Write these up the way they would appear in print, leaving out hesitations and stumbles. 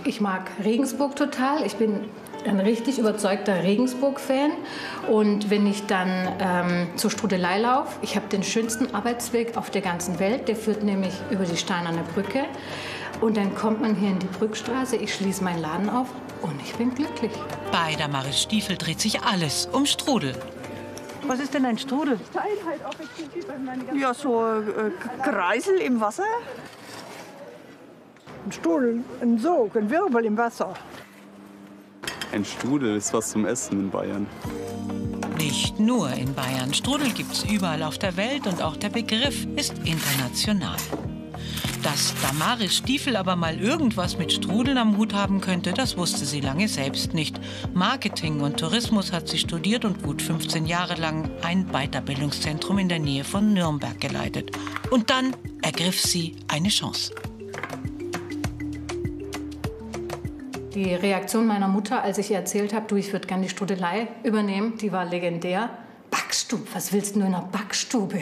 Ich mag Regensburg total. Ich bin ein richtig überzeugter Regensburg-Fan. Und wenn ich dann zur Strudelei laufe, ich habe den schönsten Arbeitsweg auf der ganzen Welt. Der führt nämlich über die Steinerne Brücke. Und dann kommt man hier in die Brückstraße, ich schließe meinen Laden auf und ich bin glücklich. Bei Damaris Stiefel dreht sich alles um Strudel. Was ist denn ein Strudel? Ja, so Kreisel im Wasser. Ein Strudel, ein Sog, ein Wirbel im Wasser. Ein Strudel ist was zum Essen in Bayern. Nicht nur in Bayern. Strudel gibt's überall auf der Welt und auch der Begriff ist international. Dass Damaris Stiefel aber mal irgendwas mit Strudeln am Hut haben könnte, das wusste sie lange selbst nicht. Marketing und Tourismus hat sie studiert und gut 15 Jahre lang ein Weiterbildungszentrum in der Nähe von Nürnberg geleitet. Und dann ergriff sie eine Chance. Die Reaktion meiner Mutter, als ich ihr erzählt habe, du, ich würde gerne die Strudelei übernehmen, die war legendär. Backstube, was willst du in einer Backstube?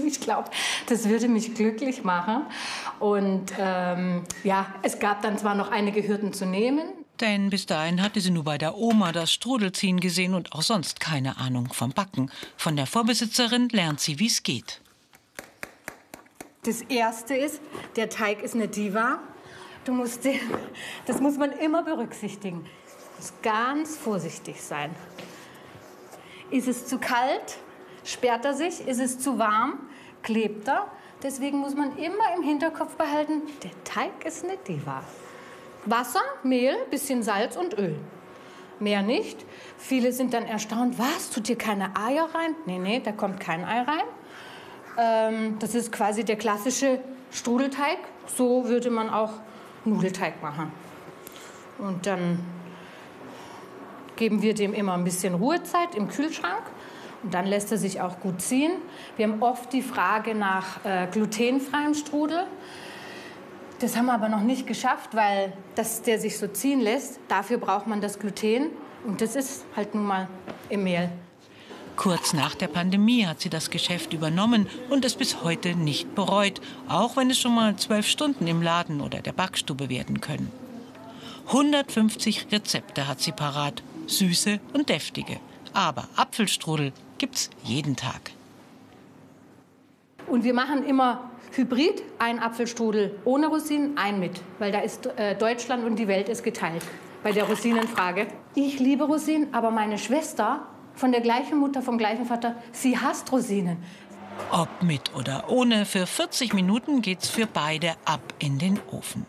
Ich glaube, das würde mich glücklich machen. Und ja, es gab dann zwar noch einige Hürden zu nehmen. Denn bis dahin hatte sie nur bei der Oma das Strudelziehen gesehen und auch sonst keine Ahnung vom Backen. Von der Vorbesitzerin lernt sie, wie es geht. Das Erste ist, der Teig ist eine Diva. Das muss man immer berücksichtigen. Du musst ganz vorsichtig sein. Ist es zu kalt, sperrt er sich. Ist es zu warm, klebt er. Deswegen muss man immer im Hinterkopf behalten, der Teig ist eine Diva. Wasser, Mehl, bisschen Salz und Öl. Mehr nicht. Viele sind dann erstaunt, was, tut hier keine Eier rein? Nee, da kommt kein Ei rein. Das ist quasi der klassische Strudelteig. So würde man auch Nudelteig machen. Und dann geben wir dem immer ein bisschen Ruhezeit im Kühlschrank. Und dann lässt er sich auch gut ziehen. Wir haben oft die Frage nach glutenfreiem Strudel. Das haben wir aber noch nicht geschafft, weil der sich so ziehen lässt. Dafür braucht man das Gluten. Und das ist halt nun mal im Mehl. Kurz nach der Pandemie hat sie das Geschäft übernommen und es bis heute nicht bereut, auch wenn es schon mal 12 Stunden im Laden oder der Backstube werden können. 150 Rezepte hat sie parat, süße und deftige. Aber Apfelstrudel gibt's jeden Tag. Und wir machen immer Hybrid, ein Apfelstrudel ohne Rosinen, ein mit. Weil da ist Deutschland und die Welt ist geteilt bei der Rosinenfrage. Ich liebe Rosinen, aber meine Schwester von der gleichen Mutter, vom gleichen Vater, sie hasst Rosinen. Ob mit oder ohne, für 40 Minuten geht's für beide ab in den Ofen.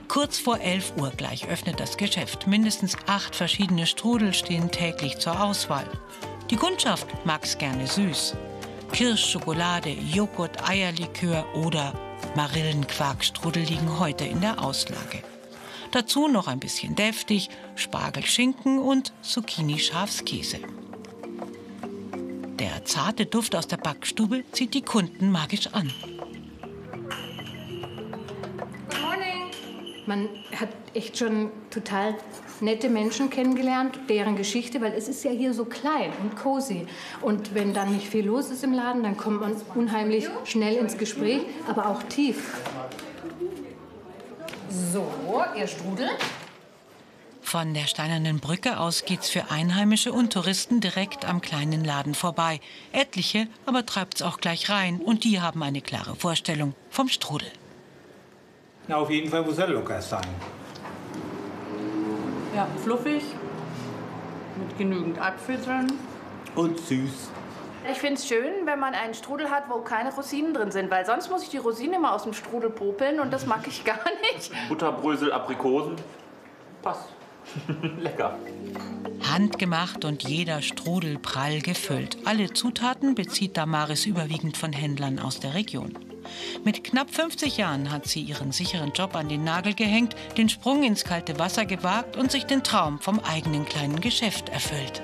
Kurz vor 11 Uhr gleich öffnet das Geschäft. Mindestens 8 verschiedene Strudel stehen täglich zur Auswahl. Die Kundschaft mag's gerne süß. Kirsch, Schokolade, Joghurt, Eierlikör oder Marillenquarkstrudel liegen heute in der Auslage. Dazu noch ein bisschen deftig, Spargelschinken und Zucchini-Schafskäse. Der zarte Duft aus der Backstube zieht die Kunden magisch an. Good morning. Man hat echt schon total nette Menschen kennengelernt, deren Geschichte, weil es ist ja hier so klein und cozy. Und wenn dann nicht viel los ist im Laden, dann kommt man unheimlich schnell ins Gespräch, aber auch tief. So, ihr Strudel. Von der Steinernen Brücke aus geht's für Einheimische und Touristen direkt am kleinen Laden vorbei. Etliche aber treibt's auch gleich rein und die haben eine klare Vorstellung vom Strudel. Na, auf jeden Fall muss er locker sein. Ja, fluffig, mit genügend Apfel drin. Und süß. Ich finde es schön, wenn man einen Strudel hat, wo keine Rosinen drin sind, weil sonst muss ich die Rosinen immer aus dem Strudel popeln und das mag ich gar nicht. Butterbrösel, Aprikosen, passt. Lecker. Handgemacht und jeder Strudel prall gefüllt. Alle Zutaten bezieht Damaris überwiegend von Händlern aus der Region. Mit knapp 50 Jahren hat sie ihren sicheren Job an den Nagel gehängt, den Sprung ins kalte Wasser gewagt und sich den Traum vom eigenen kleinen Geschäft erfüllt.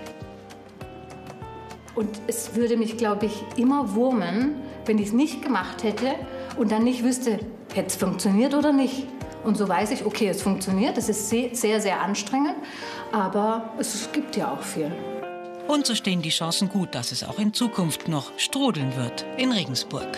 Und es würde mich, glaube ich, immer wurmen, wenn ich es nicht gemacht hätte und dann nicht wüsste, hätte es funktioniert oder nicht. Und so weiß ich, okay, es funktioniert, es ist sehr, sehr anstrengend, aber es gibt ja auch viel. Und so stehen die Chancen gut, dass es auch in Zukunft noch strudeln wird in Regensburg.